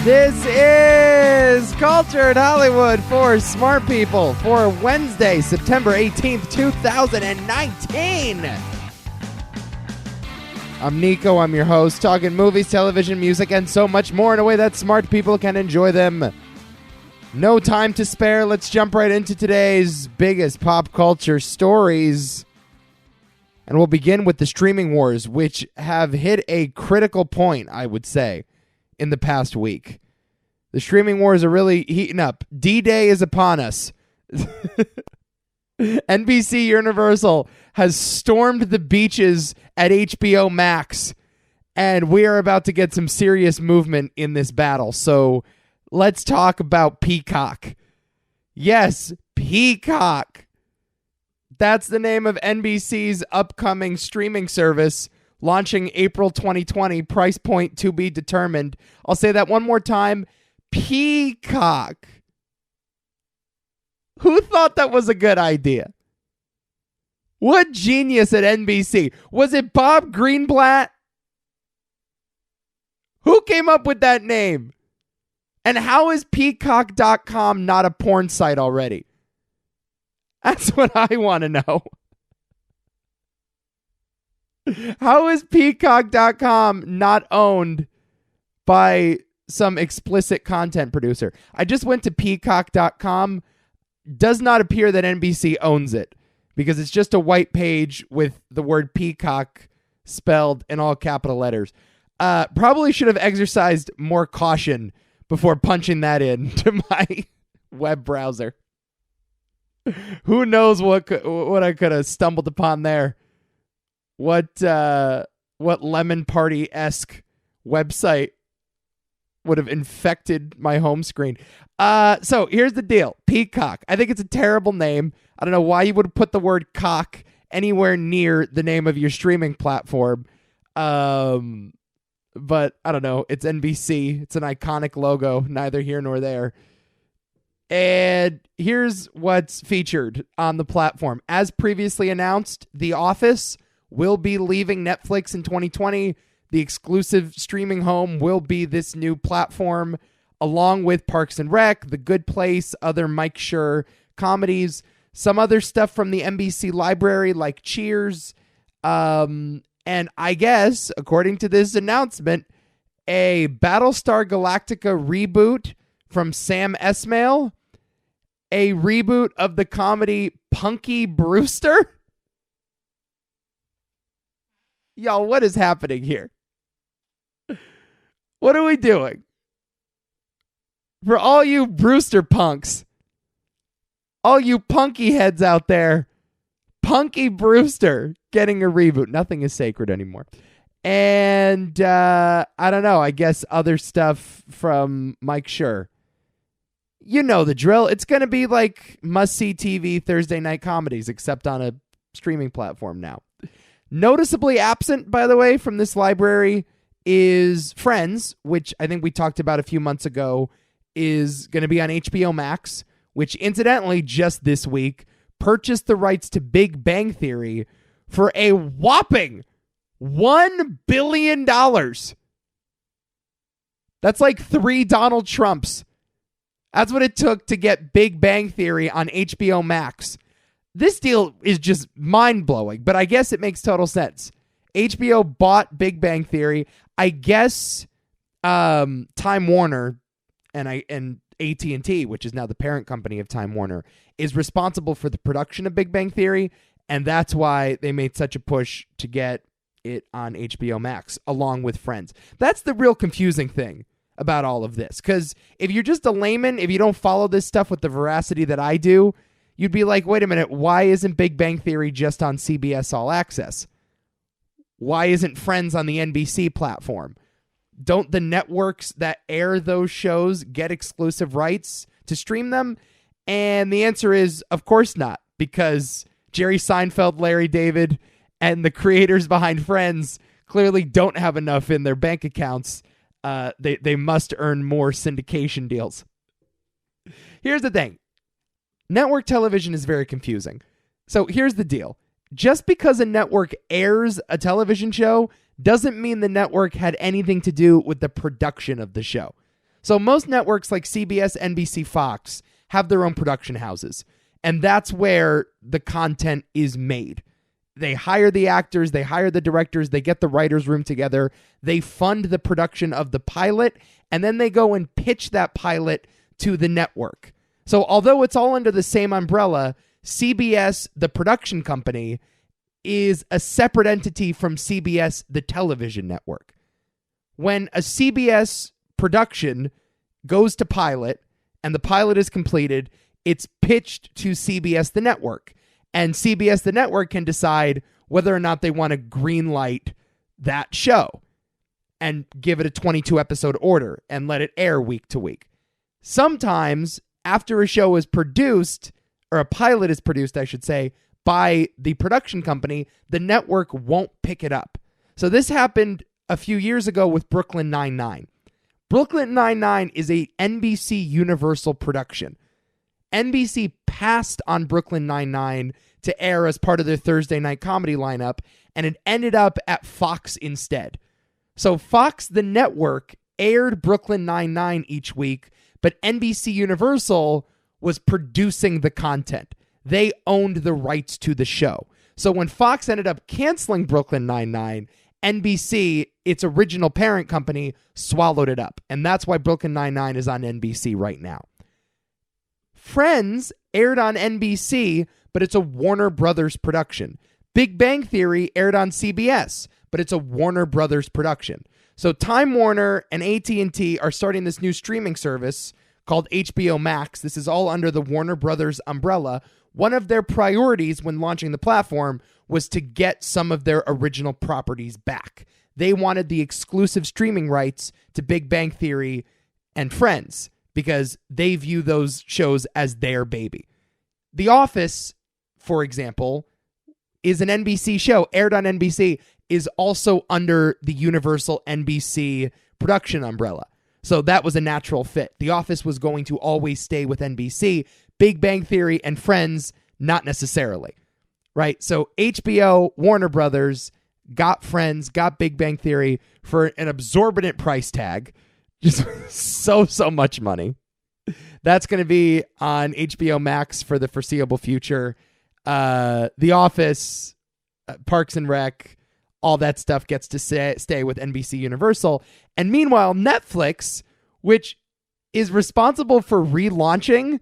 This is Cultured Hollywood for Smart People for Wednesday, September 18th, 2019. I'm Nico, I'm your host, talking movies, television, music, and so much more in a way that smart people can enjoy them. No time to spare, let's jump right into today's biggest pop culture stories. And we'll begin with the streaming wars, which have hit a critical point, I would say, in the past week. The streaming wars are really heating up. D-Day is upon us. NBC Universal has stormed the beaches at HBO Max, and we are about to get some serious movement in this battle. So let's talk about Peacock. Yes, Peacock. That's the name of NBC's upcoming streaming service, launching April 2020, price point to be determined. I'll say that one more time. Peacock. Who thought that was a good idea? What genius at NBC? Was it Bob Greenblatt? Who came up with that name? And how is Peacock.com not a porn site already? That's what I want to know. How is Peacock.com not owned by some explicit content producer? I just went to Peacock.com. Does not appear that NBC owns it because it's just a white page with the word Peacock spelled in all capital letters. Probably should have exercised more caution before punching that in to my web browser. Who knows what I could have stumbled upon there? What Lemon Party-esque website would have infected my home screen. So here's the deal. Peacock. I think it's a terrible name. I don't know why you would put the word cock anywhere near the name of your streaming platform. But I don't know. It's NBC. It's an iconic logo. Neither here nor there. And here's what's featured on the platform. As previously announced, The Office will be leaving Netflix in 2020. The exclusive streaming home will be this new platform, along with Parks and Rec, The Good Place, other Mike Schur comedies, some other stuff from the NBC library like Cheers, and I guess, according to this announcement, a Battlestar Galactica reboot from Sam Esmail, a reboot of the comedy Punky Brewster. Y'all, what is happening here? What are we doing? For all you Brewster punks, all you punky heads out there, Punky Brewster getting a reboot. Nothing is sacred anymore. And I don't know, I guess other stuff from Mike Schur. You know the drill. It's going to be like must-see TV Thursday night comedies, except on a streaming platform now. Noticeably absent, by the way, from this library is Friends, which I think we talked about a few months ago, is going to be on HBO Max, which incidentally just this week purchased the rights to Big Bang Theory for a whopping $1 billion. That's like 3 Donald Trumps. That's what it took to get Big Bang Theory on HBO Max. This deal is just mind-blowing, but I guess it makes total sense. HBO bought Big Bang Theory. I guess Time Warner and AT&T, which is now the parent company of Time Warner, is responsible for the production of Big Bang Theory, and that's why they made such a push to get it on HBO Max, along with Friends. That's the real confusing thing about all of this, because if you're just a layman, if you don't follow this stuff with the veracity that I do, you'd be like, wait a minute, why isn't Big Bang Theory just on CBS All Access? Why isn't Friends on the NBC platform? Don't the networks that air those shows get exclusive rights to stream them? And the answer is, of course not, because Jerry Seinfeld, Larry David, and the creators behind Friends clearly don't have enough in their bank accounts. They must earn more syndication deals. Here's the thing. Network television is very confusing. So here's the deal. Just because a network airs a television show doesn't mean the network had anything to do with the production of the show. So most networks like CBS, NBC, Fox have their own production houses. And that's where the content is made. They hire the actors, they hire the directors, they get the writers' room together, they fund the production of the pilot, and then they go and pitch that pilot to the network. So although it's all under the same umbrella, CBS, the production company, is a separate entity from CBS, the television network. When a CBS production goes to pilot and the pilot is completed, it's pitched to CBS, the network. And CBS, the network, can decide whether or not they want to greenlight that show and give it a 22-episode order and let it air week to week. Sometimes, after a show is produced, or a pilot is produced, I should say, by the production company, the network won't pick it up. So this happened a few years ago with Brooklyn Nine-Nine. Brooklyn Nine-Nine is a NBC Universal production. NBC passed on Brooklyn Nine-Nine to air as part of their Thursday night comedy lineup, and it ended up at Fox instead. So Fox, the network, aired Brooklyn Nine-Nine each week, but NBC Universal was producing the content. They owned the rights to the show. So when Fox ended up canceling Brooklyn Nine-Nine, NBC, its original parent company, swallowed it up. And that's why Brooklyn Nine-Nine is on NBC right now. Friends aired on NBC, but it's a Warner Brothers production. Big Bang Theory aired on CBS, but it's a Warner Brothers production. So Time Warner and AT&T are starting this new streaming service called HBO Max. This is all under the Warner Brothers umbrella. One of their priorities when launching the platform was to get some of their original properties back. They wanted the exclusive streaming rights to Big Bang Theory and Friends because they view those shows as their baby. The Office, for example, is an NBC show, aired on NBC, is also under the Universal NBC production umbrella. So that was a natural fit. The Office was going to always stay with NBC. Big Bang Theory and Friends, not necessarily. Right? So HBO, Warner Brothers, got Friends, got Big Bang Theory for an exorbitant price tag. Just so much money. That's going to be on HBO Max for the foreseeable future. The Office, Parks and Rec, all that stuff gets to stay with NBC Universal. And meanwhile, Netflix, which is responsible for relaunching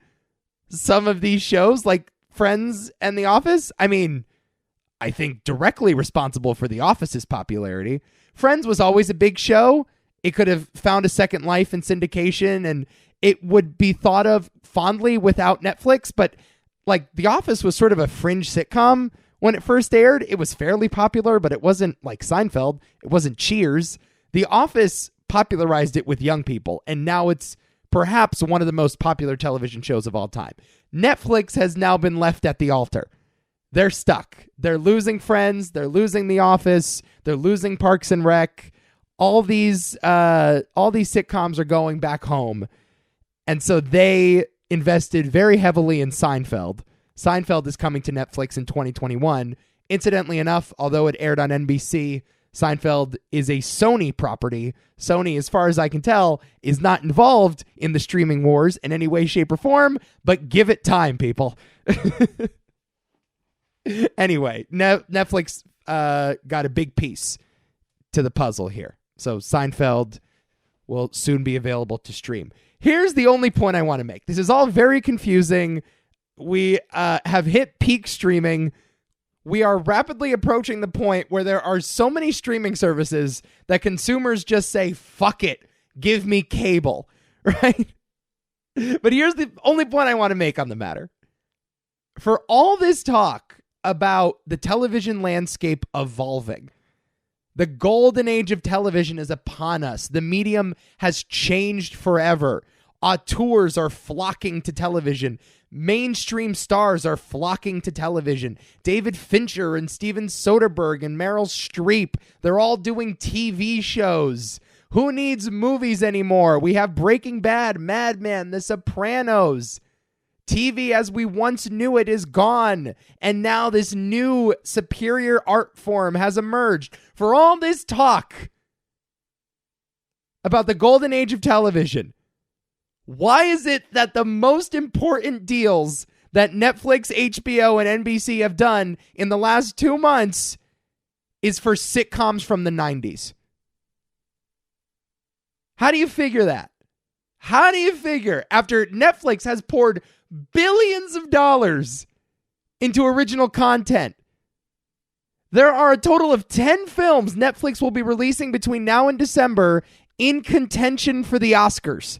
some of these shows like Friends and The Office. I mean, I think directly responsible for The Office's popularity. Friends was always a big show. It could have found a second life in syndication, and it would be thought of fondly without Netflix. But like The Office was sort of a fringe sitcom when it first aired. It was fairly popular, but it wasn't like Seinfeld. It wasn't Cheers. The Office popularized it with young people, and now it's perhaps one of the most popular television shows of all time. Netflix has now been left at the altar. They're stuck. They're losing Friends. They're losing The Office. They're losing Parks and Rec. All these sitcoms are going back home. And so they invested very heavily in Seinfeld. Seinfeld is coming to Netflix in 2021. Incidentally enough, although it aired on NBC, Seinfeld is a Sony property. Sony, as far as I can tell, is not involved in the streaming wars in any way, shape, or form, but give it time, people. Anyway, Netflix got a big piece to the puzzle here. So Seinfeld will soon be available to stream. Here's the only point I want to make. This is all very confusing. We have hit peak streaming. We are rapidly approaching the point where there are so many streaming services that consumers just say, fuck it, give me cable, right? But here's the only point I want to make on the matter. For all this talk about the television landscape evolving, the golden age of television is upon us. The medium has changed forever. Auteurs are flocking to television. Mainstream stars are flocking to television. David Fincher and Steven Soderbergh and Meryl Streep, they're all doing TV shows. Who needs movies anymore? We have Breaking Bad, Mad Men, The Sopranos. TV as we once knew it is gone. And now this new superior art form has emerged. For all this talk about the golden age of television, Why is it that the most important deals that Netflix, HBO, and NBC have done in the last 2 months is for sitcoms from the 90s? How do you figure that? How do you figure after Netflix has poured billions of dollars into original content? There are a total of 10 films Netflix will be releasing between now and December in contention for the Oscars.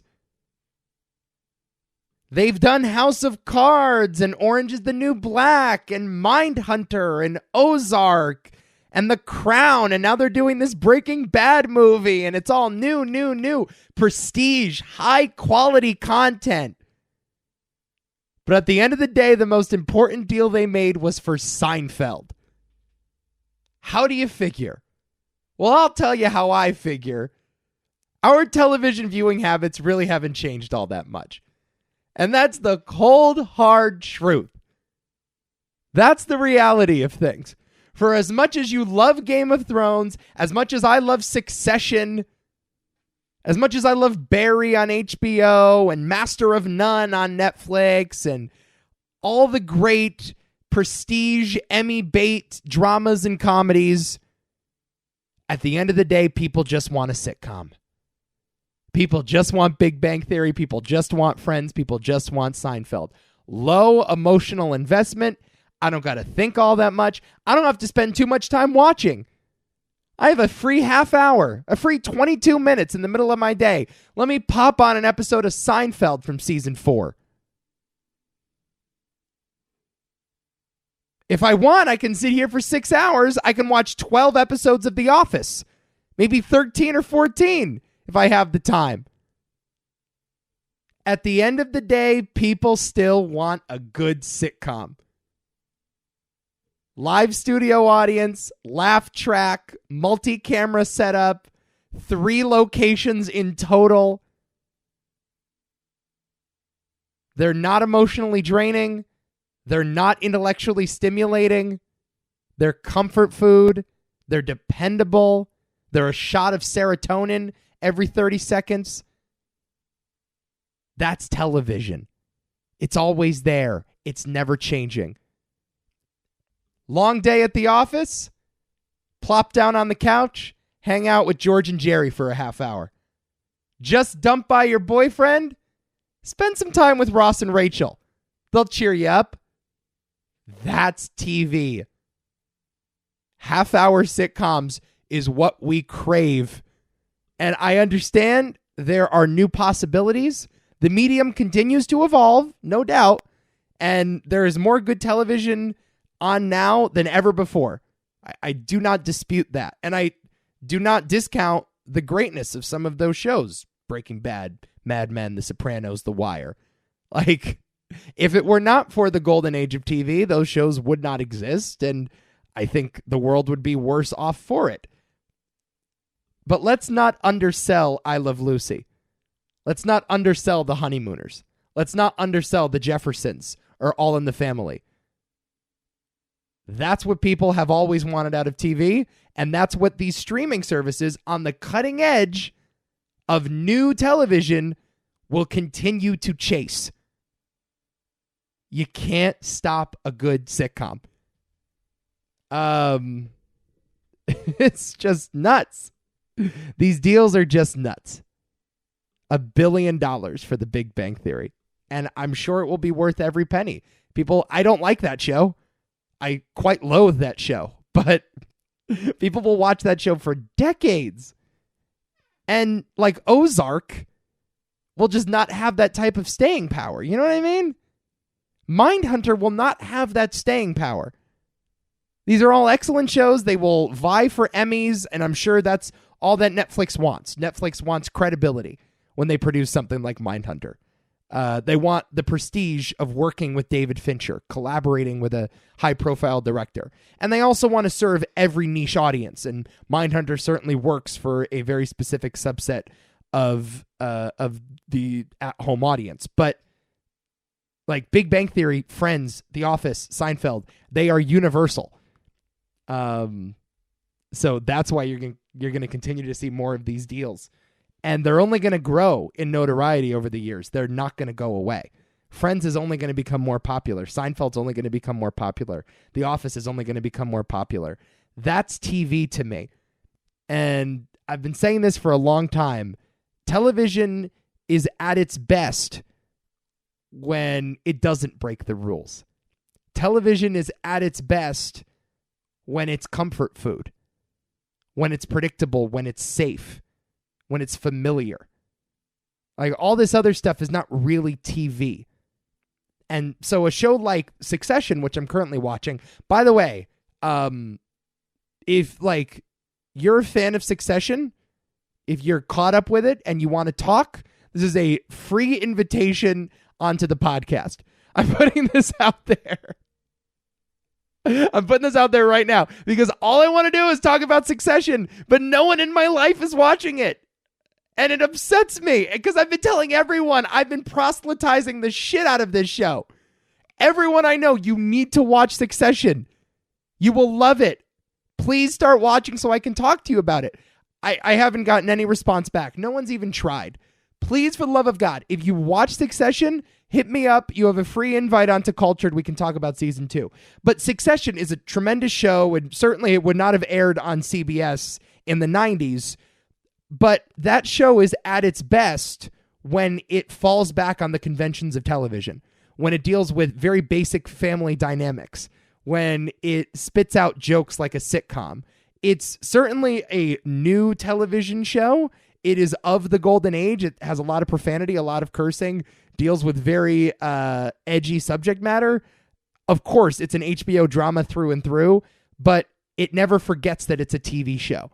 They've done House of Cards and Orange is the New Black and Mindhunter and Ozark and The Crown, and now they're doing this Breaking Bad movie, and it's all new, prestige, high-quality content. But at the end of the day, the most important deal they made was for Seinfeld. How do you figure? Well, I'll tell you how I figure. Our television viewing habits really haven't changed all that much. And that's the cold, hard truth. That's the reality of things. For as much as you love Game of Thrones, as much as I love Succession, as much as I love Barry on HBO and Master of None on Netflix and all the great prestige Emmy bait dramas and comedies, at the end of the day, people just want a sitcom. People just want Big Bang Theory. People just want Friends. People just want Seinfeld. Low emotional investment. I don't got to think all that much. I don't have to spend too much time watching. I have a free half hour, a free 22 minutes in the middle of my day. Let me pop on an episode of Seinfeld from season 4. If I want, I can sit here for 6 hours. I can watch 12 episodes of The Office. Maybe 13 or 14 if I have the time. At the end of the day, people still want a good sitcom. Live studio audience, laugh track, multi-camera setup, 3 locations in total. They're not emotionally draining. They're not intellectually stimulating. They're comfort food. They're dependable. They're a shot of serotonin every 30 seconds. That's television. It's always there. It's never changing. Long day at the office, plop down on the couch, hang out with George and Jerry for a half hour. Just dumped by your boyfriend, spend some time with Ross and Rachel. They'll cheer you up. That's TV. Half-hour sitcoms is what we crave. And I understand there are new possibilities. The medium continues to evolve, no doubt. And there is more good television on now than ever before. I do not dispute that. And I do not discount the greatness of some of those shows. Breaking Bad, Mad Men, The Sopranos, The Wire. Like, if it were not for the golden age of TV, those shows would not exist. And I think the world would be worse off for it. But let's not undersell I Love Lucy. Let's not undersell The Honeymooners. Let's not undersell The Jeffersons or All in the Family. That's what people have always wanted out of TV, and that's what these streaming services on the cutting edge of new television will continue to chase. You can't stop a good sitcom. It's just nuts. These deals are just nuts. $1 billion for the Big Bang Theory. And I'm sure it will be worth every penny. People, I don't like that show. I quite loathe that show. But people will watch that show for decades. And like Ozark will just not have that type of staying power. You know what I mean? Mindhunter will not have that staying power. These are all excellent shows. They will vie for Emmys, and I'm sure that's all that Netflix wants. Netflix wants credibility when they produce something like Mindhunter. They want the prestige of working with David Fincher, collaborating with a high-profile director. And they also want to serve every niche audience, and Mindhunter certainly works for a very specific subset of the at-home audience. But like Big Bang Theory, Friends, The Office, Seinfeld, they are universal. So that's why you're going to continue to see more of these deals. And they're only going to grow in notoriety over the years. They're not going to go away. Friends is only going to become more popular. Seinfeld's only going to become more popular. The Office is only going to become more popular. That's TV to me. And I've been saying this for a long time. Television is at its best when it doesn't break the rules. Television is at its best when it's comfort food, when it's predictable, when it's safe, when it's familiar. Like, all this other stuff is not really TV. And so a show like Succession, which I'm currently watching, by the way, if like you're a fan of Succession, if you're caught up with it and you want to talk, this is a free invitation onto the podcast. I'm putting this out there. I'm putting this out there right now because all I want to do is talk about Succession, but no one in my life is watching it. And it upsets me because I've been telling everyone, I've been proselytizing the shit out of this show. Everyone I know, you need to watch Succession. You will love it. Please start watching so I can talk to you about it. I haven't gotten any response back. No one's even tried. Please, for the love of God, if you watch Succession, hit me up. You have a free invite onto Cultured. We can talk about season 2. But Succession is a tremendous show, and certainly it would not have aired on CBS in the 90s. But that show is at its best when it falls back on the conventions of television, when it deals with very basic family dynamics, when it spits out jokes like a sitcom. It's certainly a new television show. It is of the golden age. It has a lot of profanity, a lot of cursing, deals with very edgy subject matter. Of course, it's an HBO drama through and through, but it never forgets that it's a TV show.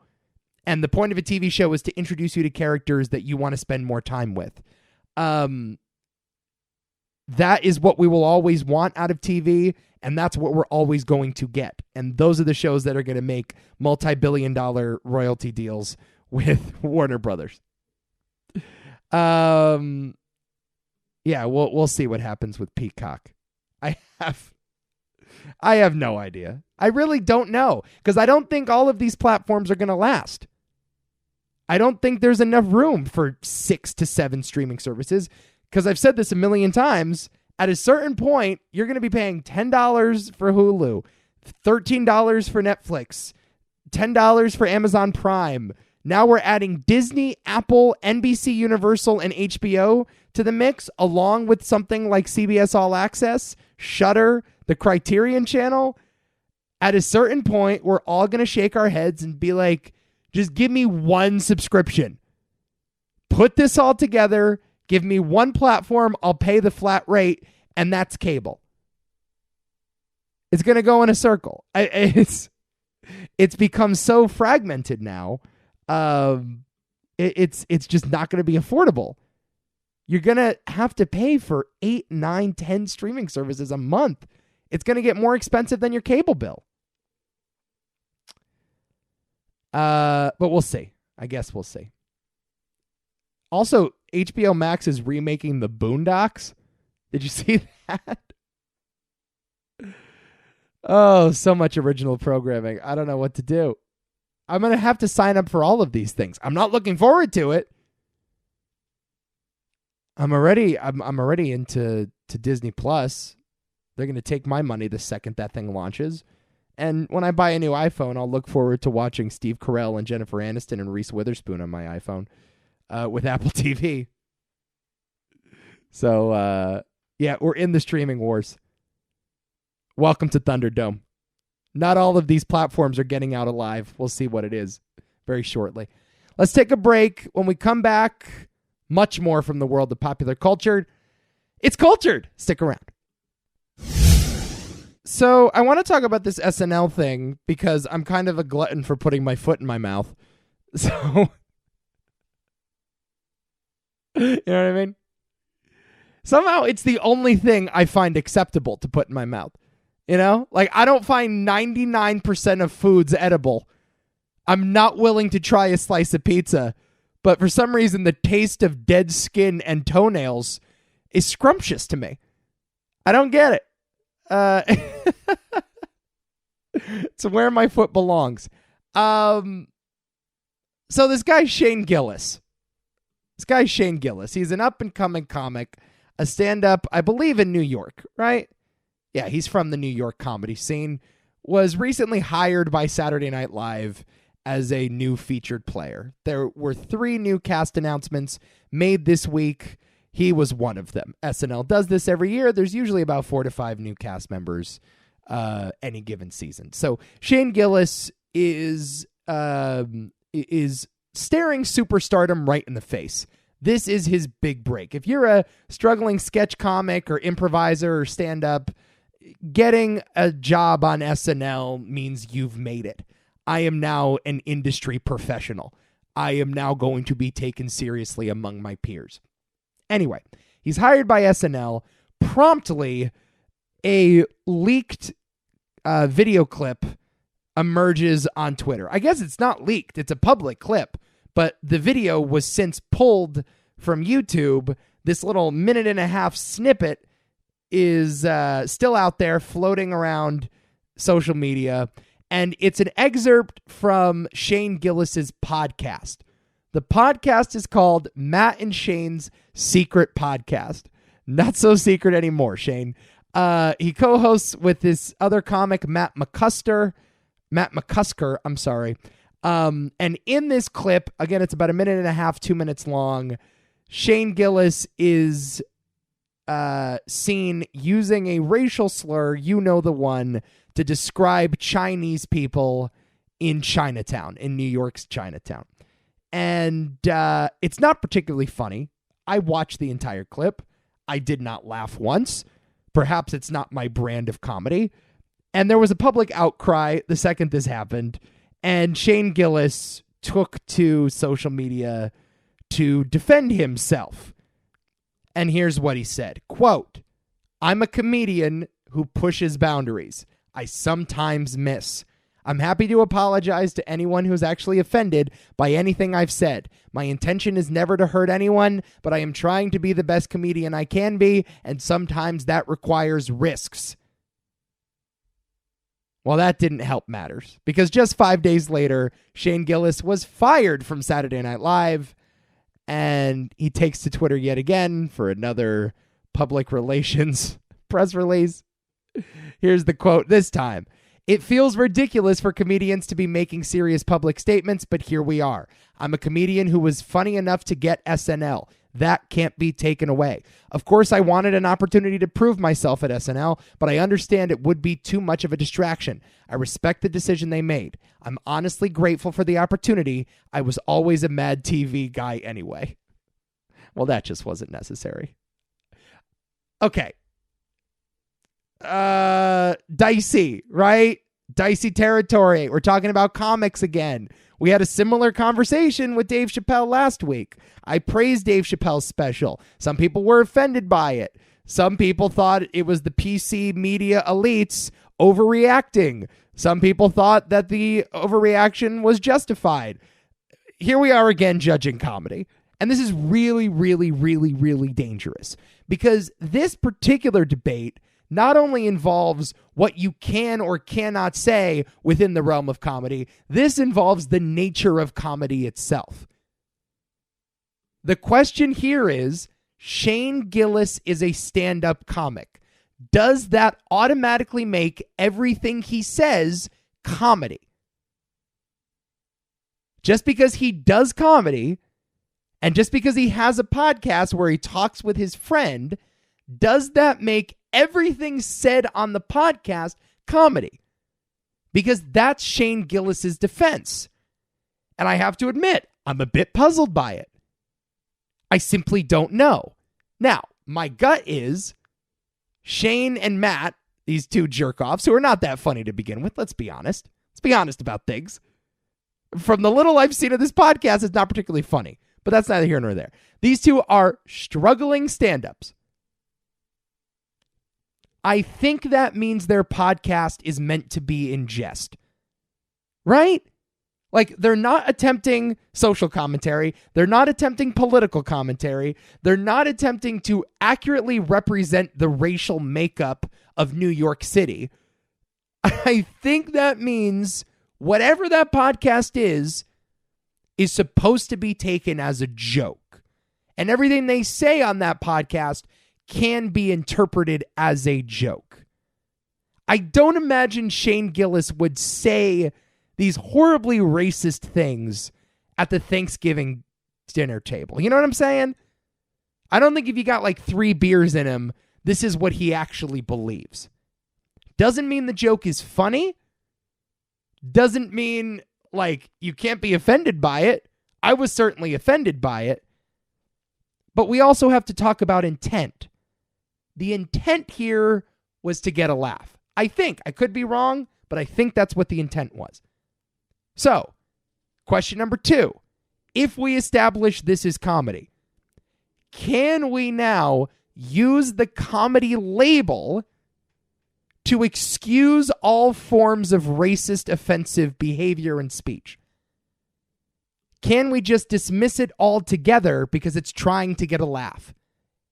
And the point of a TV show is to introduce you to characters that you want to spend more time with. That is what we will always want out of TV, and that's what we're always going to get. And those are the shows that are going to make multi-billion-dollar royalty deals with Warner Brothers. Yeah, we'll see what happens with Peacock. I have no idea. I really don't know, because I don't think all of these platforms are going to last. I don't think there's enough room for 6 to 7 streaming services, because I've said this a million times. At a certain point, you're going to be paying $10 for Hulu, $13 for Netflix, $10 for Amazon Prime. Now we're adding Disney, Apple, NBC Universal, and HBO to the mix, along with something like CBS All Access, Shudder, the Criterion Channel. At a certain point, we're all going to shake our heads and be like, just give me one subscription. Put this all together. Give me one platform. I'll pay the flat rate, and that's cable. It's going to go in a circle. It's become so fragmented now. It's just not going to be affordable. You're going to have to pay for 8, 9, 10 streaming services a month. It's going to get more expensive than your cable bill. But we'll see. I guess we'll see. Also, HBO Max is remaking The Boondocks. Did you see that? Oh, so much original programming. I don't know what to do. I'm going to have to sign up for all of these things. I'm not looking forward to it. I'm already into Disney Plus. They're going to take my money the second that thing launches. And when I buy a new iPhone, I'll look forward to watching Steve Carell and Jennifer Aniston and Reese Witherspoon on my iPhone with Apple TV. So, yeah, we're in the streaming wars. Welcome to Thunderdome. Not all of these platforms are getting out alive. We'll see what it is very shortly. Let's take a break. When we come back, much more from the world of popular culture. It's Cultured. Stick around. So I want to talk about this SNL thing because I'm kind of a glutton for putting my foot in my mouth. So, you know what I mean? Somehow it's the only thing I find acceptable to put in my mouth. You know? Like, I don't find 99% of foods edible. I'm not willing to try a slice of pizza. But for some reason, the taste of dead skin and toenails is scrumptious to me. I don't get it. It's where my foot belongs. So this guy, Shane Gillis, This guy's Shane Gillis. He's an up-and-coming comic, a stand-up, I believe, in New York, right? Yeah, he's from the New York comedy scene. Was recently hired by Saturday Night Live as a new featured player. There were 3 new cast announcements made this week. He was one of them. SNL does this every year. There's usually about 4 to 5 new cast members any given season. So Shane Gillis is staring superstardom right in the face. This is his big break. If you're a struggling sketch comic or improviser or stand-up, getting a job on SNL means you've made it. I am now an industry professional. I am now going to be taken seriously among my peers. Anyway, he's hired by SNL. Promptly, a leaked video clip emerges on Twitter. I guess it's not leaked. It's a public clip. But the video was since pulled from YouTube. This little 1.5-minute snippet is still out there floating around social media. And it's an excerpt from Shane Gillis's podcast. The podcast is called Matt and Shane's Secret Podcast. Not so secret anymore, Shane. He co-hosts with this other comic, Matt McCusker, I'm sorry. And in this clip, again, it's about 1.5 minutes, 2 minutes long. Shane Gillis is seen using a racial slur, you know the one, to describe Chinese people in Chinatown, in New York's Chinatown. And it's not particularly funny. I watched the entire clip. I did not laugh once. Perhaps it's not my brand of comedy. And there was a public outcry the second this happened. And Shane Gillis took to social media to defend himself. And here's what he said. Quote, "I'm a comedian who pushes boundaries. I sometimes miss. I'm happy to apologize to anyone who's actually offended by anything I've said. My intention is never to hurt anyone, but I am trying to be the best comedian I can be, and sometimes that requires risks." Well, that didn't help matters, because just 5 days later, Shane Gillis was fired from Saturday Night Live, and he takes to Twitter yet again for another public relations press release. Here's the quote this time. "It feels ridiculous for comedians to be making serious public statements, but here we are. I'm a comedian who was funny enough to get SNL. That can't be taken away. Of course, I wanted an opportunity to prove myself at SNL, but I understand it would be too much of a distraction. I respect the decision they made. I'm honestly grateful for the opportunity. I was always a Mad TV guy anyway." Well, that just wasn't necessary. Okay. Dicey, right? Dicey territory. We're talking about comics again. We had a similar conversation with Dave Chappelle last week. I praised Dave Chappelle's special. Some people were offended by it. Some people thought it was the PC media elites overreacting. Some people thought that the overreaction was justified. Here we are again judging comedy. And this is really, really, really, really dangerous, because this particular debate not only involves what you can or cannot say within the realm of comedy, this involves the nature of comedy itself. The question here is, Shane Gillis is a stand-up comic. Does that automatically make everything he says comedy? Just because he does comedy, and just because he has a podcast where he talks with his friend, does that make everything said on the podcast comedy? Because that's Shane Gillis's defense. And I have to admit, I'm a bit puzzled by it. I simply don't know. Now, my gut is Shane and Matt, these two jerk-offs, who are not that funny to begin with, let's be honest. Let's be honest about things. From the little I've seen of this podcast, it's not particularly funny. But that's neither here nor there. These two are struggling stand-ups. I think that means their podcast is meant to be in jest. Right? Like, they're not attempting social commentary. They're not attempting political commentary. They're not attempting to accurately represent the racial makeup of New York City. I think that means whatever that podcast is supposed to be taken as a joke. And everything they say on that podcast can be interpreted as a joke. I don't imagine Shane Gillis would say these horribly racist things at the Thanksgiving dinner table. You know what I'm saying? I don't think if you got like 3 beers in him, this is what he actually believes. Doesn't mean the joke is funny. Doesn't mean like you can't be offended by it. I was certainly offended by it. But we also have to talk about intent. The intent here was to get a laugh. I think. I could be wrong, but I think that's what the intent was. So, question number 2. If we establish this is comedy, can we now use the comedy label to excuse all forms of racist, offensive behavior and speech? Can we just dismiss it altogether because it's trying to get a laugh?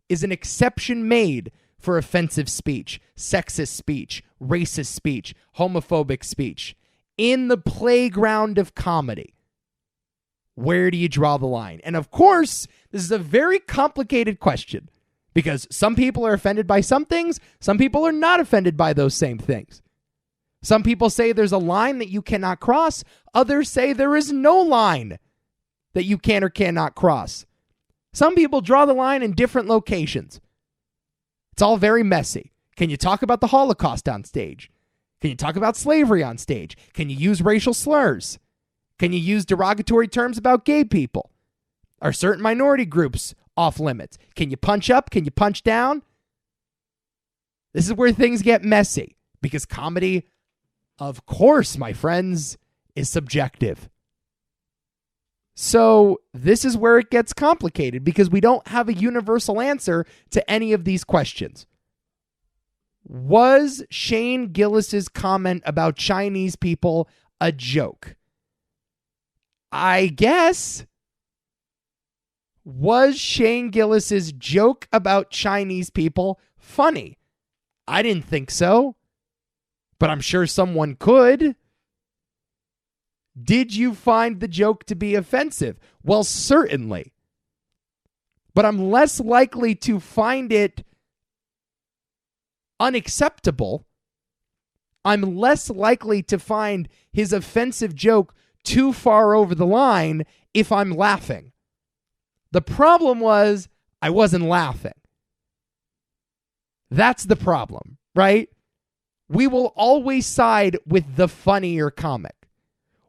Is an exception made for offensive speech, sexist speech, racist speech, homophobic speech in the playground of comedy? Where do you draw the line? And of course, this is a very complicated question because some people are offended by some things. Some people are not offended by those same things. Some people say there's a line that you cannot cross. Others say there is no line that you can or cannot cross. Some people draw the line in different locations. It's all very messy. Can you talk about the Holocaust on stage? Can you talk about slavery on stage? Can you use racial slurs? Can you use derogatory terms about gay people? Are certain minority groups off limits? Can you punch up? Can you punch down? This is where things get messy because comedy, of course, my friends, is subjective. So this is where it gets complicated because we don't have a universal answer to any of these questions. Was Shane Gillis's comment about Chinese people a joke? I guess. Was Shane Gillis's joke about Chinese people funny? I didn't think so, but I'm sure someone could. Did you find the joke to be offensive? Well, certainly. But I'm less likely to find it unacceptable. I'm less likely to find his offensive joke too far over the line if I'm laughing. The problem was I wasn't laughing. That's the problem, right? We will always side with the funnier comic.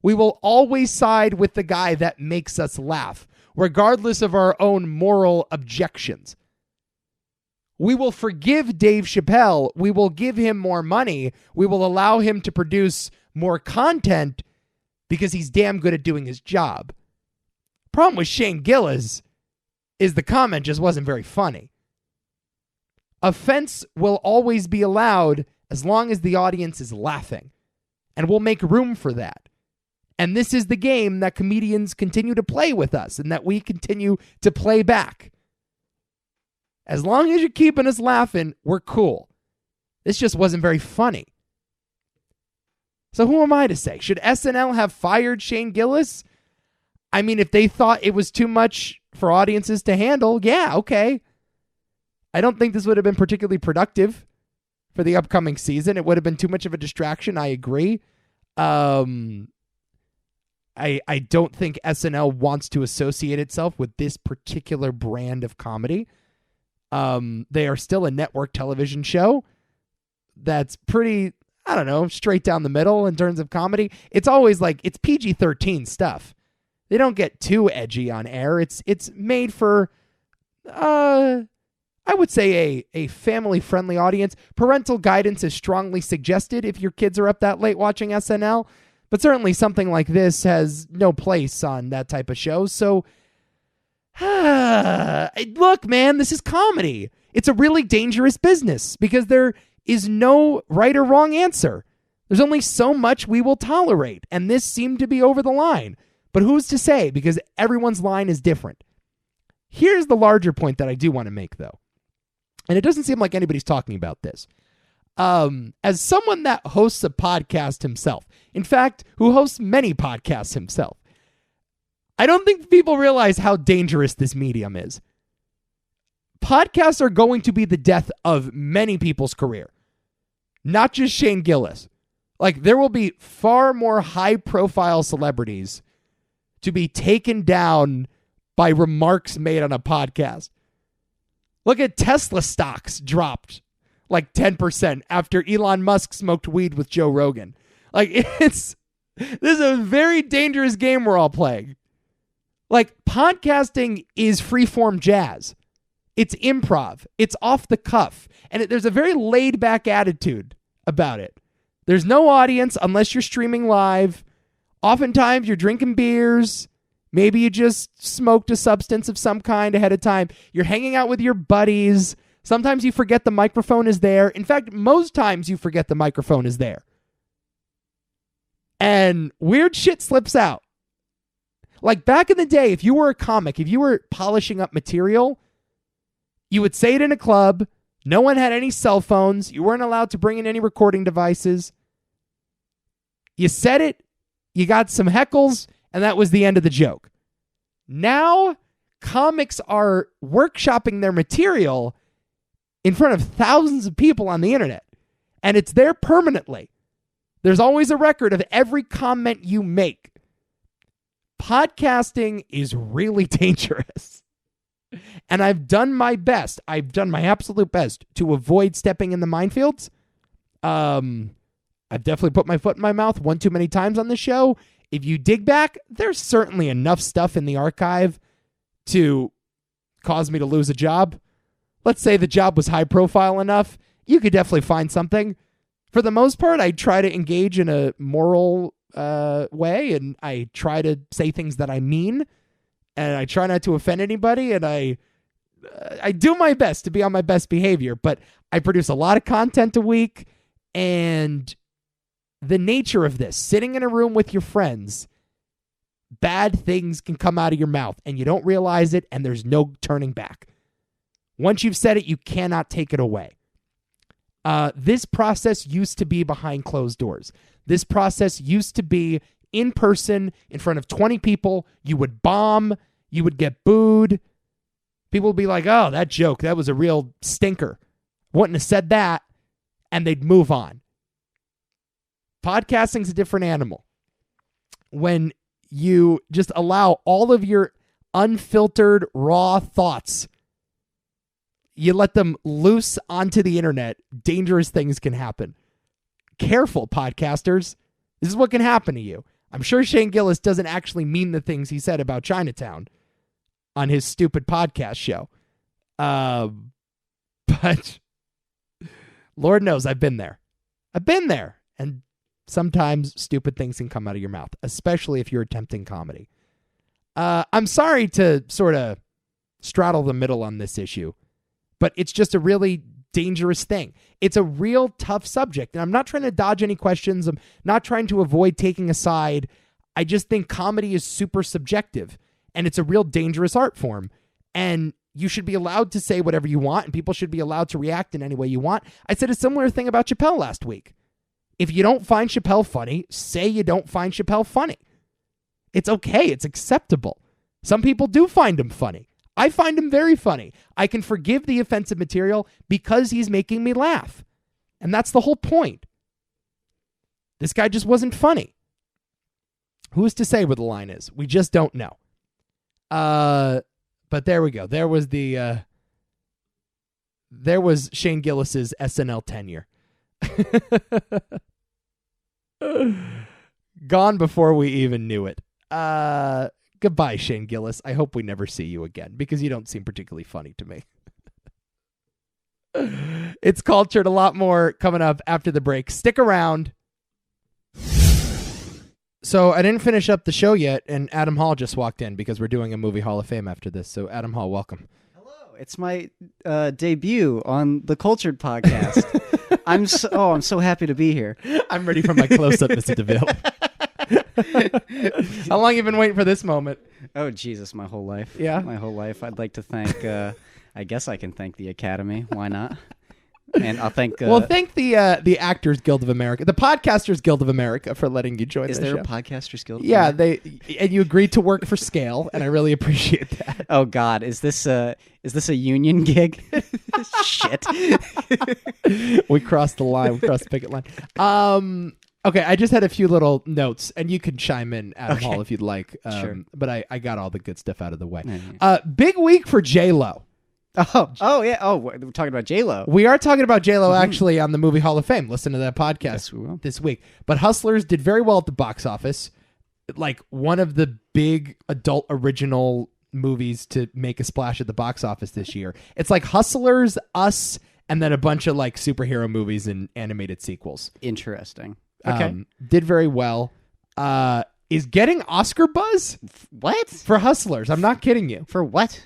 We will always side with the guy that makes us laugh, regardless of our own moral objections. We will forgive Dave Chappelle. We will give him more money. We will allow him to produce more content because he's damn good at doing his job. Problem with Shane Gillis is the comment just wasn't very funny. Offense will always be allowed as long as the audience is laughing, and we'll make room for that. And this is the game that comedians continue to play with us and that we continue to play back. As long as you're keeping us laughing, we're cool. This just wasn't very funny. So who am I to say? Should SNL have fired Shane Gillis? I mean, if they thought it was too much for audiences to handle, yeah, okay. I don't think this would have been particularly productive for the upcoming season. It would have been too much of a distraction. I agree. I don't think SNL wants to associate itself with this particular brand of comedy. They are still a network television show that's pretty, I don't know, straight down the middle in terms of comedy. It's always like, it's PG-13 stuff. They don't get too edgy on air. It's made for, I would say a family-friendly audience. Parental guidance is strongly suggested if your kids are up that late watching SNL. But certainly something like this has no place on that type of show. So, look, man, this is comedy. It's a really dangerous business because there is no right or wrong answer. There's only so much we will tolerate. And this seemed to be over the line. But who's to say? Because everyone's line is different. Here's the larger point that I do want to make, though. And it doesn't seem like anybody's talking about this. As someone that hosts a podcast himself, in fact, who hosts many podcasts himself, I don't think people realize how dangerous this medium is. podcasts are going to be the death of many people's career, not just Shane Gillis. Like, there will be far more high-profile celebrities to be taken down by remarks made on a podcast. Look at Tesla stocks dropped like 10% after Elon Musk smoked weed with Joe Rogan. Like, this is a very dangerous game we're all playing. Like, podcasting is freeform jazz. It's improv. It's off the cuff. And there's a very laid-back attitude about it. There's no audience unless you're streaming live. Oftentimes, you're drinking beers. Maybe you just smoked a substance of some kind ahead of time. You're hanging out with your buddies. Sometimes you forget the microphone is there. In fact, most times you forget the microphone is there. And weird shit slips out. Like back in the day, if you were a comic, if you were polishing up material, you would say it in a club. No one had any cell phones. You weren't allowed to bring in any recording devices. You said it, you got some heckles, and that was the end of the joke. Now, comics are workshopping their material in front of thousands of people on the internet, and it's there permanently. There's always a record of every comment you make. Podcasting is really dangerous. And I've done my best. I've done my absolute best to avoid stepping in the minefields. I've definitely put my foot in my mouth one too many times on the show. If you dig back, there's certainly enough stuff in the archive to cause me to lose a job. Let's say the job was high profile enough. You could definitely find something. For the most part, I try to engage in a moral way, and I try to say things that I mean, and I try not to offend anybody, and I do my best to be on my best behavior, but I produce a lot of content a week, and the nature of this, sitting in a room with your friends, bad things can come out of your mouth, and you don't realize it, and there's no turning back. Once you've said it, you cannot take it away. This process used to be behind closed doors. This process used to be in person, in front of 20 people. You would bomb. You would get booed. People would be like, oh, that joke, that was a real stinker. Wouldn't have said that. And they'd move on. Podcasting's a different animal. When you just allow all of your unfiltered, raw thoughts, you let them loose onto the internet, dangerous things can happen. Careful, podcasters. This is what can happen to you. I'm sure Shane Gillis doesn't actually mean the things he said about Chinatown on his stupid podcast show. But Lord knows I've been there. I've been there. And sometimes stupid things can come out of your mouth, especially if you're attempting comedy. I'm sorry to sort of straddle the middle on this issue, but it's just a really dangerous thing. It's a real tough subject, and I'm not trying to dodge any questions. I'm not trying to avoid taking a side. I just think comedy is super subjective, and it's a real dangerous art form, and you should be allowed to say whatever you want, and people should be allowed to react in any way you want. I said a similar thing about Chappelle last week. If you don't find Chappelle funny, say you don't find Chappelle funny. It's okay. It's acceptable. Some people do find him funny. I find him very funny. I can forgive the offensive material because he's making me laugh. And that's the whole point. This guy just wasn't funny. Who's to say where the line is? We just don't know. But there we go. There was Shane Gillis's SNL tenure. Gone before we even knew it. Goodbye, Shane Gillis. I hope we never see you again because you don't seem particularly funny to me. It's Cultured. A lot more coming up after the break. Stick around. So I didn't finish up the show yet, and Adam Hall just walked in because we're doing a movie Hall of Fame after this. So Adam Hall, welcome. Hello. It's my debut on the Cultured podcast. I'm so happy to be here. I'm ready for my close-up, Mr. DeVille. How long you been waiting for this moment? Oh, Jesus, my whole life. Yeah? My whole life. I'd like to thank, I guess I can thank the Academy. Why not? And I'll thank. Well, thank the Actors Guild of America, the Podcasters Guild of America, for letting you join. Is this there show. a Podcasters Guild? Yeah, and you agreed to work for Scale, and I really appreciate that. Oh God, is this a union gig? Shit. We crossed the line. We crossed the picket line. Okay, I just had a few little notes, and you can chime in, Adam Hall, if you'd like. Sure. But I got all the good stuff out of the way. Mm-hmm. Big week for J-Lo. Oh yeah. Oh, we're talking about J-Lo. We are talking about J-Lo actually on the Movie Hall of Fame. Listen to that podcast Yes, we will. this week. But Hustlers did very well at the box office. Like one of the big adult original movies to make a splash at the box office this year. It's like Hustlers, Us, and then a bunch of like superhero movies and animated sequels. Interesting. Okay. Did very well. Is getting Oscar buzz What? for Hustlers. I'm not kidding you. For what?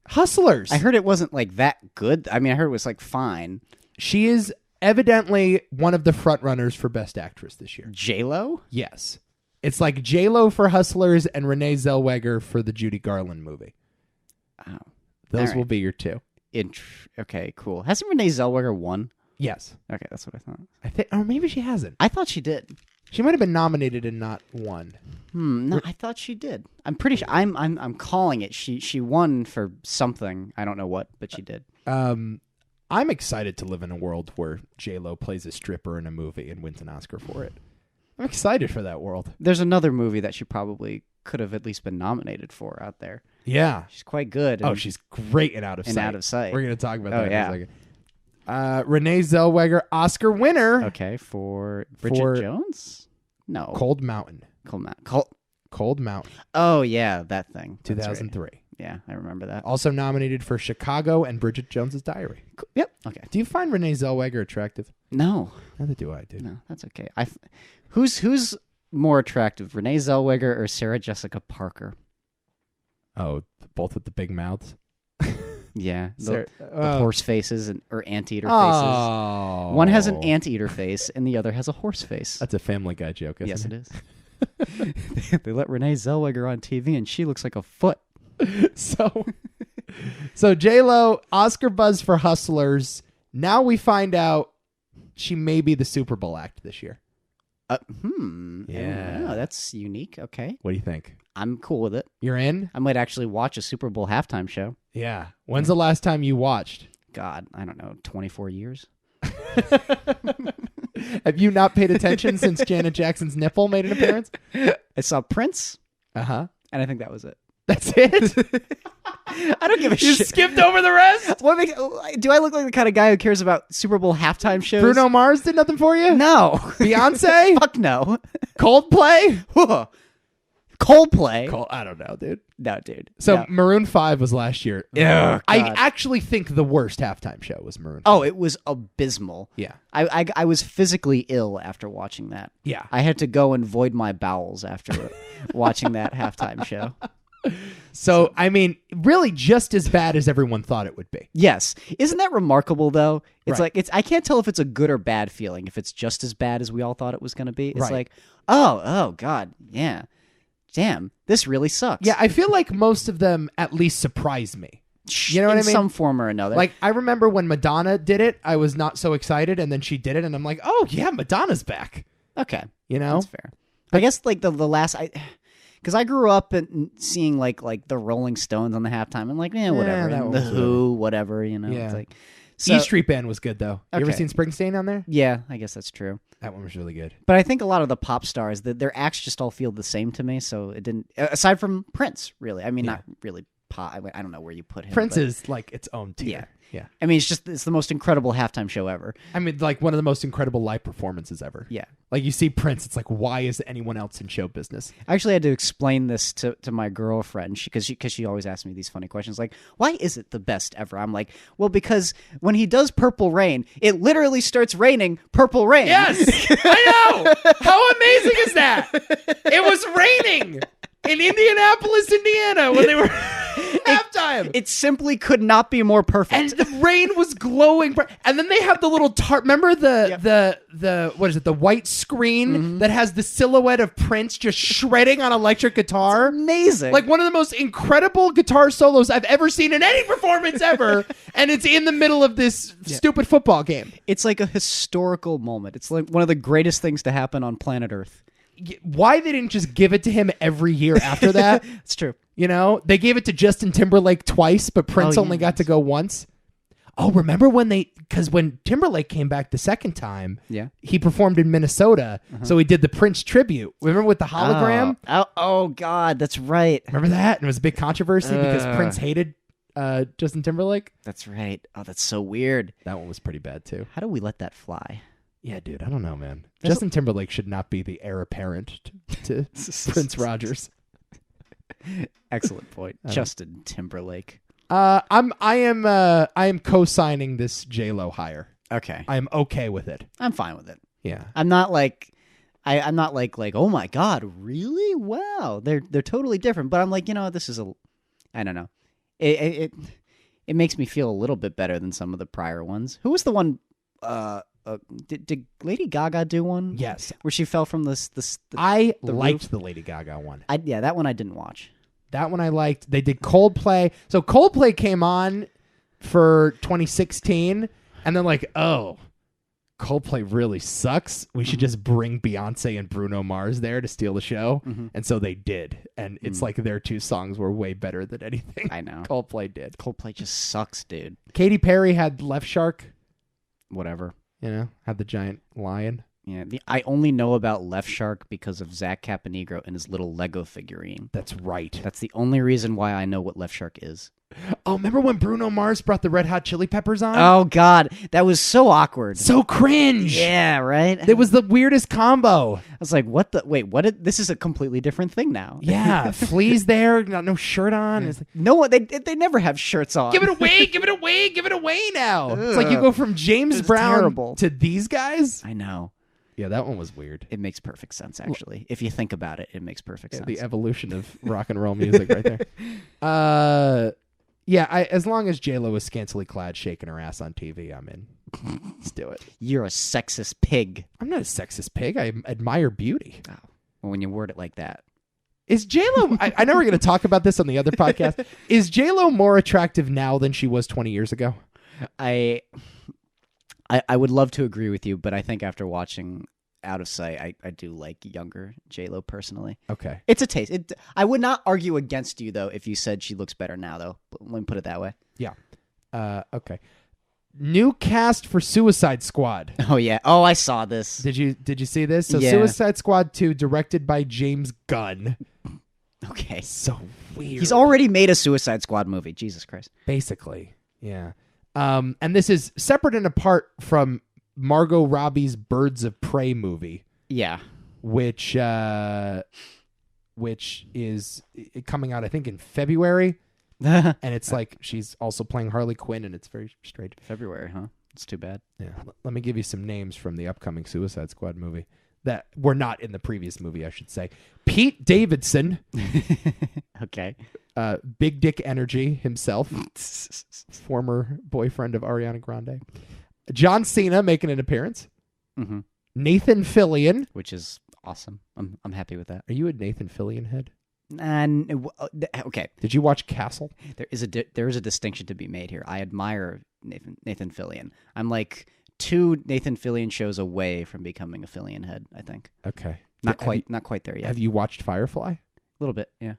Hustlers. I heard it wasn't like that good. I mean, I heard it was like fine. She is evidently one of the front runners for Best Actress this year. J-Lo? Yes. It's like J-Lo for Hustlers and Renee Zellweger for the Judy Garland movie. Oh. Those All will right. be your two. Okay, cool. Hasn't Renee Zellweger won? Yes. Okay, that's what I thought. I think, or maybe she hasn't. I thought she did. She might have been nominated and not won. No, I thought she did. I'm pretty sure. I'm calling it. She won for something. I don't know what, but she did. I'm excited to live in a world where J-Lo plays a stripper in a movie and wins an Oscar for it. I'm excited for that world. There's another movie that she probably could have at least been nominated for out there. Yeah. She's quite good. Oh, she's great in Out of Sight. Out of Sight. We're going to talk about Oh, that yeah. in a second. Renee Zellweger, Oscar winner. Okay, for Bridget Jones? No. Cold Mountain. Cold Mountain. Oh, yeah, that thing. That's 2003. right. Yeah, I remember that. Also nominated for Chicago and Bridget Jones's Diary. Yep. Okay. Do you find Renee Zellweger attractive? No. Neither do I, dude. No, that's okay. Who's more attractive, Renee Zellweger or Sarah Jessica Parker? Oh, both with the big mouths? Yeah. Sarah- The horse faces or anteater faces. Oh. One has an anteater face and the other has a horse face. That's a Family Guy joke, isn't Yes, it? it is. They let Renee Zellweger on TV and she looks like a foot. So J-Lo, Oscar buzz for Hustlers. Now we find out she may be the Super Bowl act this year. Yeah. Oh, that's unique. Okay. What do you think? I'm cool with it. You're in? I might actually watch a Super Bowl halftime show. Yeah. When's the last time you watched? God, I don't know, 24 years? Have you not paid attention since Janet Jackson's nipple made an appearance? I saw Prince, Uh-huh. and I think that was it. That's it? I don't give a You shit. skipped over the rest? Do I look like the kind of guy who cares about Super Bowl halftime shows? Bruno Mars did nothing for you? No. Beyonce? Fuck no. Coldplay? Coldplay? I don't know, dude. No, dude. So No. Maroon 5 was last year. Yeah, I God. actually think the worst halftime show was Maroon 5. Oh, it was abysmal. Yeah. I was physically ill after watching that. Yeah. I had to go and void my bowels after watching that halftime show. So, I mean, really just as bad as everyone thought it would be. Yes. Isn't that remarkable, though? It's Right. like, I can't tell if it's a good or bad feeling, if it's just as bad as we all thought it was going to be. It's Right. like, oh, God, yeah. Damn, this really sucks. Yeah, I feel like most of them at least surprise me. You know what I mean? In some form or another. Like, I remember when Madonna did it, I was not so excited, and then she did it, and I'm like, oh, yeah, Madonna's back. Okay. You know? That's fair. I guess, like, the last... Because I grew up seeing, like the Rolling Stones on the halftime. I'm like, whatever. that And one the was Who, whatever, you know? Yeah. It's like... So, E Street Band was good, though. You ever Okay. seen Springsteen on there? yeah, I guess that's true. That one was really good. But I think a lot of the pop stars, their acts just all feel the same to me. So it didn't, aside from Prince, really. I mean, not really pop. I don't know where you put him. Prince but, is like its own tier. Yeah. Yeah. I mean, it's the most incredible halftime show ever. I mean, like one of the most incredible live performances ever. Yeah. Like you see Prince, it's like, why is anyone else in show business? I actually had to explain this to my girlfriend because she always asks me these funny questions like, why is it the best ever? I'm like, well, because when he does Purple Rain, it literally starts raining Purple Rain. Yes, I know. How amazing is that? It was raining in Indianapolis, Indiana when they were... halftime. It simply could not be more perfect. And the rain was glowing. And then they have the little remember the what is it? The white screen that has the silhouette of Prince just shredding on electric guitar. It's amazing. Like one of the most incredible guitar solos I've ever seen in any performance ever. And it's in the middle of this stupid football game. It's like a historical moment. It's like one of the greatest things to happen on planet Earth. Why they didn't just give it to him every year after that? It's true. You know, they gave it to Justin Timberlake twice, but Prince only got to go once. Oh, remember when because when Timberlake came back the second time, he performed in Minnesota, so he did the Prince tribute. Remember with the hologram? Oh God, that's right. Remember that? And it was a big controversy because Prince hated Justin Timberlake. That's right. Oh, that's so weird. That one was pretty bad too. How do we let that fly? Yeah, dude, I don't know, man. Justin Timberlake should not be the heir apparent to Prince Rogers. Excellent point. Justin Timberlake. I am co-signing this J-Lo hire. Okay. I am okay with it. I'm fine with it. Yeah. I'm not like I'm not like oh my God, really? Wow. They're totally different. But I'm like, this is I don't know. It makes me feel a little bit better than some of the prior ones. Who was the one did Lady Gaga do one? Yes. Where she fell from I the liked roof? the Lady Gaga one. That one I didn't watch. That one I liked. They did Coldplay. So Coldplay came on for 2016, and then Coldplay really sucks. We should just bring Beyonce and Bruno Mars there to steal the show. And so they did. And it's like their two songs were way better than anything I know. Coldplay did. Coldplay just sucks, dude. Katy Perry had Left Shark. Whatever. Had the giant lion. Yeah, I only know about Left Shark because of Zach Caponegro and his little Lego figurine. That's right. That's the only reason why I know what Left Shark is. Oh, remember when Bruno Mars brought the Red Hot Chili Peppers on? Oh, God. That was so awkward. So cringe. Yeah, right? It was the weirdest combo. I was like, this is a completely different thing now. Yeah, Flea's there, no shirt on. It's like, no one, they never have shirts on. give it away, give it away, give it away now. It's like you go from James Brown to these guys. I know. Yeah, that one was weird. It makes perfect sense, actually. If you think about it, it makes perfect sense. The evolution of rock and roll music right there. As long as J-Lo is scantily clad shaking her ass on TV, I'm in. Let's do it. You're a sexist pig. I'm not a sexist pig. I admire beauty. Oh, well, when you word it like that. Is J-Lo, I know we're going to talk about this on the other podcast. Is J-Lo more attractive now than she was 20 years ago? I would love to agree with you, but I think after watching Out of Sight, I do like younger J-Lo personally. Okay. It's a taste. I would not argue against you, though, if you said she looks better now, though. Let me put it that way. Yeah. Okay. New cast for Suicide Squad. Oh, yeah. Oh, I saw this. Did you see this? So Yeah. Suicide Squad 2, directed by James Gunn. Okay. So weird. He's already made a Suicide Squad movie. Jesus Christ. Basically. Yeah. And this is separate and apart from Margot Robbie's Birds of Prey movie. Yeah. Which is coming out, I think, in February. And it's like she's also playing Harley Quinn, and it's very straight. February, huh? It's too bad. Yeah. Let me give you some names from the upcoming Suicide Squad movie that were not in the previous movie, I should say. Pete Davidson. Okay. Big Dick Energy himself. Former boyfriend of Ariana Grande. John Cena making an appearance. Mm-hmm. Nathan Fillion. Which is awesome. I'm happy with that. Are you a Nathan Fillion head? And okay, Did you watch Castle? there is a distinction to be made here. I admire Nathan Fillion. I'm like 2 Nathan Fillion shows away from becoming a Fillion head, I think. Okay. Not quite there yet. Have you watched Firefly? A little bit, yeah.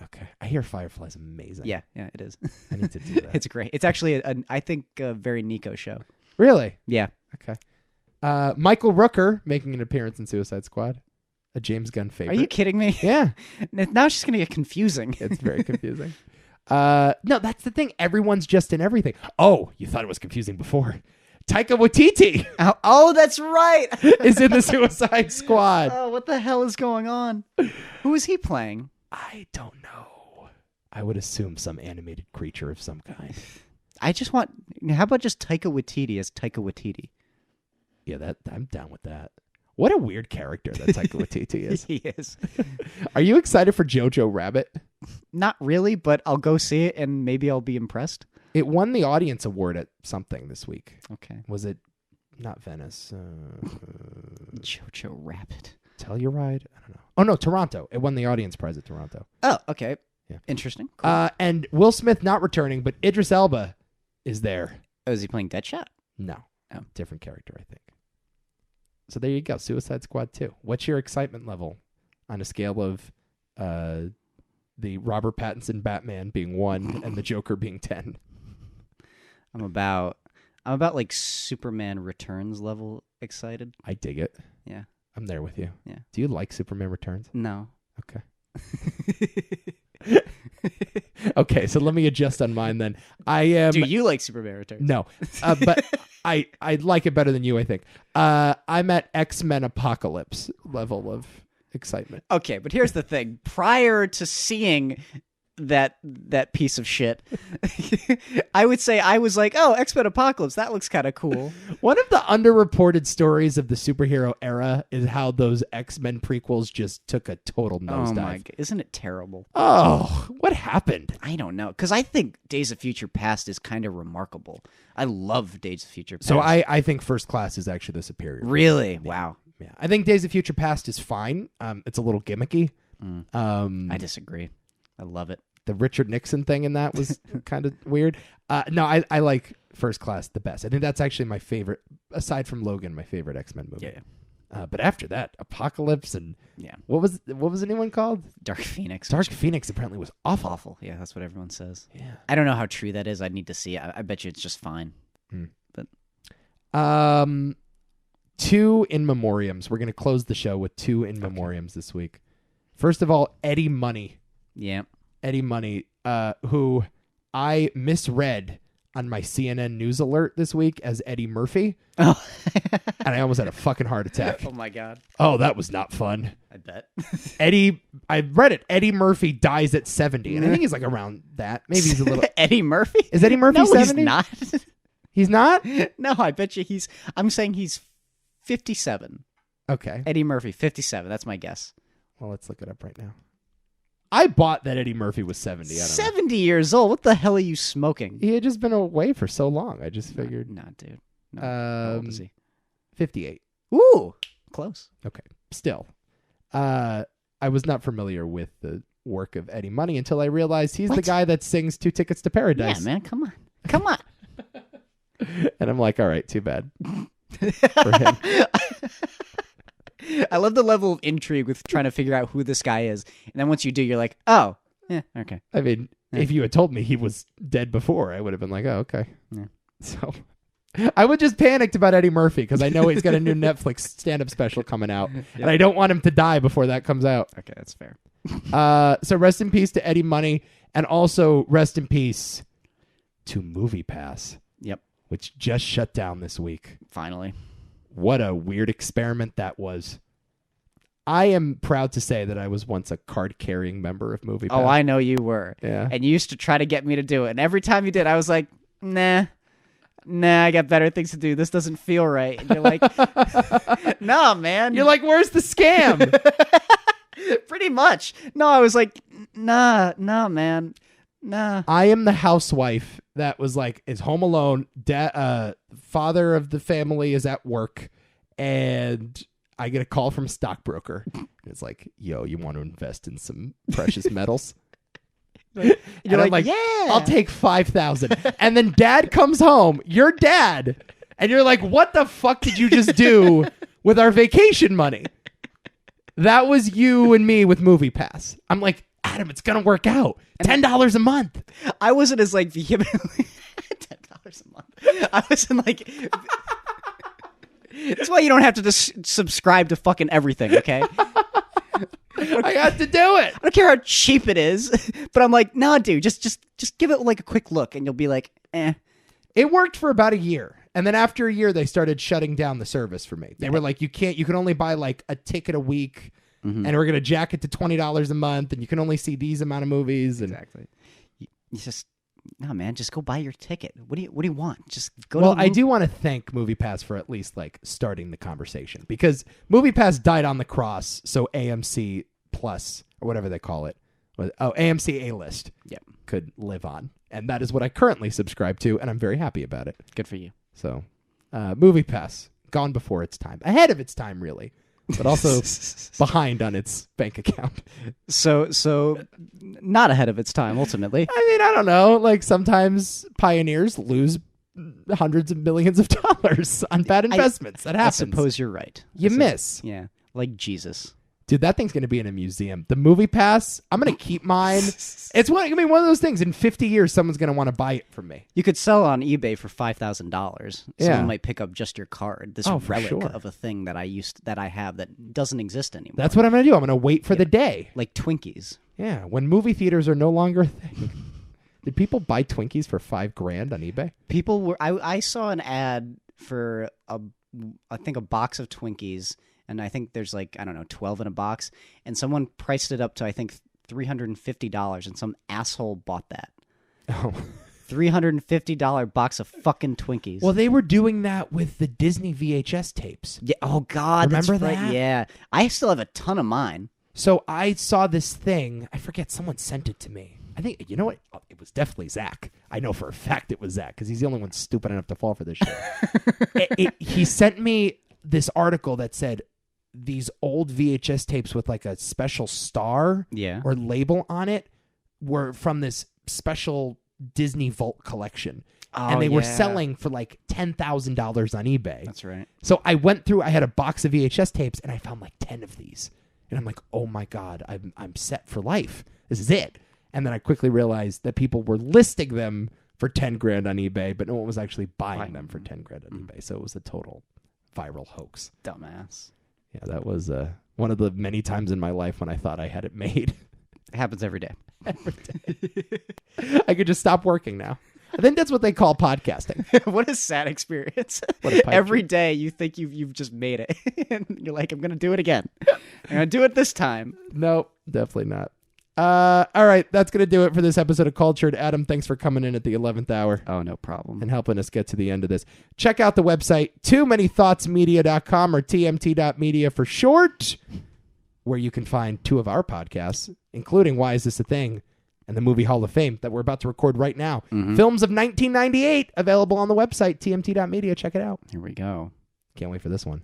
Okay. I hear Firefly's amazing. Yeah, it is. I need to do that. It's great. It's actually I think a very Nico show. Really? Yeah. Okay. Michael Rooker making an appearance in Suicide Squad. A James Gunn favorite. Are you kidding me? Yeah. Now it's just going to get confusing. It's very confusing. No, that's the thing. Everyone's just in everything. Oh, you thought it was confusing before. Taika Waititi Oh, that's right. is in the Suicide Squad. Oh, what the hell is going on? Who is he playing? I don't know. I would assume some animated creature of some kind. How about just Taika Waititi as Taika Waititi? Yeah, I'm down with that. What a weird character that Taika Waititi is. He is. Are you excited for Jojo Rabbit? Not really, but I'll go see it and maybe I'll be impressed. It won the audience award at something this week. Okay. Was it not Venice? Jojo Rabbit. Telluride? I don't know. Oh, no, Toronto. It won the audience prize at Toronto. Oh, okay. Yeah. Interesting. Cool. And Will Smith not returning, but Idris Elba is there. Oh, is he playing Deadshot? No. Oh. Different character, I think. So there you go. Suicide Squad 2. What's your excitement level on a scale of the Robert Pattinson Batman being 1 and the Joker being 10? I'm about like Superman Returns level excited. I dig it. Yeah. I'm there with you. Yeah. Do you like Superman Returns? No. Okay. Okay, so let me adjust on mine then. I am. Do you like Superman Returns? No, but I like it better than you, I think. I'm at X-Men Apocalypse level of excitement. Okay, but here's the thing. Prior to seeing that piece of shit, I would say I was like, oh, X-Men Apocalypse, that looks kind of cool. One of the underreported stories of the superhero era is how those X-Men prequels just took a total nosedive. Oh my God. Isn't it terrible? Oh, what happened? I don't know, because I think Days of Future Past is kind of remarkable. I love Days of Future Past. So I think First Class is actually the superior. Really? Yeah. Wow. Yeah, I think Days of Future Past is fine. It's a little gimmicky. I disagree. I love it. The Richard Nixon thing in that was kind of weird. No, I like First Class the best. I think that's actually my favorite, aside from Logan, my favorite X-Men movie. Yeah. But after that, Apocalypse and yeah, what was the new one called? Dark Phoenix. Dark Phoenix apparently was awful. Awful. Yeah, that's what everyone says. Yeah. I don't know how true that is. I need to see it. I bet you it's just fine. But 2 in memoriams. We're gonna close the show with 2 in memoriams this week. First of all, Eddie Money. Yeah. Eddie Money, who I misread on my CNN news alert this week as Eddie Murphy. Oh. And I almost had a fucking heart attack. Oh my God. Oh, that was not fun. I bet. I read it. Eddie Murphy dies at 70. And I think he's like around that. Maybe he's a little. Eddie Murphy? Is Eddie Murphy no, 70? He's not. He's not? No, I bet you I'm saying he's 57. Okay. Eddie Murphy, 57. That's my guess. Well, let's look it up right now. I bought that Eddie Murphy was 70. I don't 70 years old? What the hell are you smoking? He had just been away for so long. I just figured. Nah, dude. No. How old is he? 58. Ooh, close. Okay. Still. I was not familiar with the work of Eddie Money until I realized he's the guy that sings 2 Tickets to Paradise. Yeah, man. Come on. Come on. And I'm like, all right, too bad for him. I love the level of intrigue with trying to figure out who this guy is. And then once you do, you're like, oh, yeah, okay. I mean, if you had told me he was dead before, I would have been like, oh, okay. Yeah. So I would just panicked about Eddie Murphy because I know he's got a new Netflix stand-up special coming out. And I don't want him to die before that comes out. Okay, that's fair. So rest in peace to Eddie Money, and also rest in peace to MoviePass. Yep. Which just shut down this week. Finally. What a weird experiment that was. I am proud to say that I was once a card-carrying member of MoviePass. Oh, I know you were. Yeah. And you used to try to get me to do it. And every time you did, I was like, nah, I got better things to do. This doesn't feel right. And you're like, no, man. You're like, where's the scam? Pretty much. No, I was like, nah, man. Nah. I am the housewife that was like, is home alone. Father of the family is at work. And I get a call from a stockbroker. It's like, yo, you want to invest in some precious metals? You're like, yeah, I'll take 5,000. And then dad comes home, your dad. And you're like, what the fuck did you just do with our vacation money? That was you and me with MoviePass. I'm like, Adam, it's going to work out. $10 a month. I wasn't as like vehemently $10 a month. I wasn't like that's why you don't have to just subscribe to fucking everything, okay? I got to do it. I don't care how cheap it is, but I'm like, nah, dude, just give it like a quick look, and you'll be like, eh. It worked for about a year, and then after a year, they started shutting down the service for me. They were like, you can only buy like a ticket a week, and we're gonna jack it to $20 a month, and you can only see these amount of movies. And exactly. You just. No, man, just go buy your ticket. What do you want? Just go. Well, I do want to thank MoviePass for at least like starting the conversation, because MoviePass died on the cross, so AMC Plus or whatever they call it, AMC A-List. Yep. Could live on. And that is what I currently subscribe to, and I'm very happy about it. Good for you. So, Movie Pass, gone before its time. Ahead of its time, really. But also behind on its bank account. So not ahead of its time, ultimately. I mean, I don't know. Like, sometimes pioneers lose hundreds of millions of dollars on bad investments. That happens. I suppose you're right. You miss. Yeah, like Jesus. Dude, that thing's going to be in a museum. The Movie Pass, I'm going to keep mine. It's one of those things. In 50 years, someone's going to want to buy it from me. You could sell on eBay for $5,000. Yeah. Someone might pick up just your card. This relic sure. of a thing that I have that doesn't exist anymore. That's what I'm going to do. I'm going to wait for the day. Like Twinkies. Yeah, when movie theaters are no longer a thing. Did people buy Twinkies for $5,000 on eBay? People were. I saw an ad for I think a box of Twinkies. And I think there's 12 in a box. And someone priced it up to, I think, $350. And some asshole bought that. Oh. $350 box of fucking Twinkies. Well, they were doing that with the Disney VHS tapes. Yeah. Oh, God. Remember that's right. that? Yeah. I still have a ton of mine. So I saw this thing. I forget. Someone sent it to me. I think, you know what? It was definitely Zach. I know for a fact it was Zach because he's the only one stupid enough to fall for this shit. He sent me this article that said, these old VHS tapes with like a special star or label on it were from this special Disney Vault collection. And they were selling for like $10,000 on eBay. That's right. So I went through, I had a box of VHS tapes and I found like 10 of these. And I'm like, oh my God, I'm set for life. This is it. And then I quickly realized that people were listing them for $10,000 on eBay, but no one was actually buying them for $10,000 on eBay. So it was a total viral hoax. Dumbass. Yeah, that was one of the many times in my life when I thought I had it made. It happens every day. Every day. I could just stop working now. I think that's what they call podcasting. What a sad experience. What a pipe every dream. day you think you've just made it. And you're like, I'm going to do it again. I'm going to do it this time. No, definitely not. All right, that's going to do it for this episode of Cultured. Adam, thanks for coming in at the 11th hour. Oh, no problem. And helping us get to the end of this. Check out the website, TooManyThoughtsMedia.com or TMT.media for short, where you can find 2 of our podcasts, including Why Is This a Thing? And the Movie Hall of Fame that we're about to record right now. Mm-hmm. Films of 1998 available on the website, TMT.media. Check it out. Here we go. Can't wait for this one.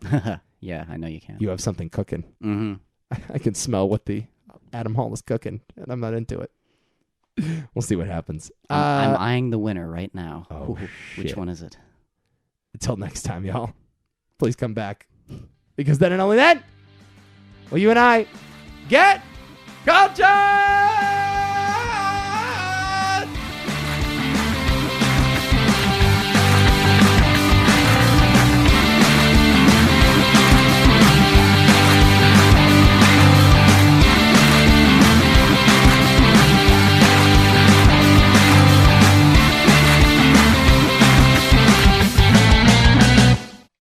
Yeah, I know you can. You have something cooking. Mm-hmm. I can smell what the Adam Hall is cooking, and I'm not into it. We'll see what happens. I'm eyeing the winner right now. Oh, which one is it? Until next time, y'all. Please come back. Because then and only then will you and I get culture!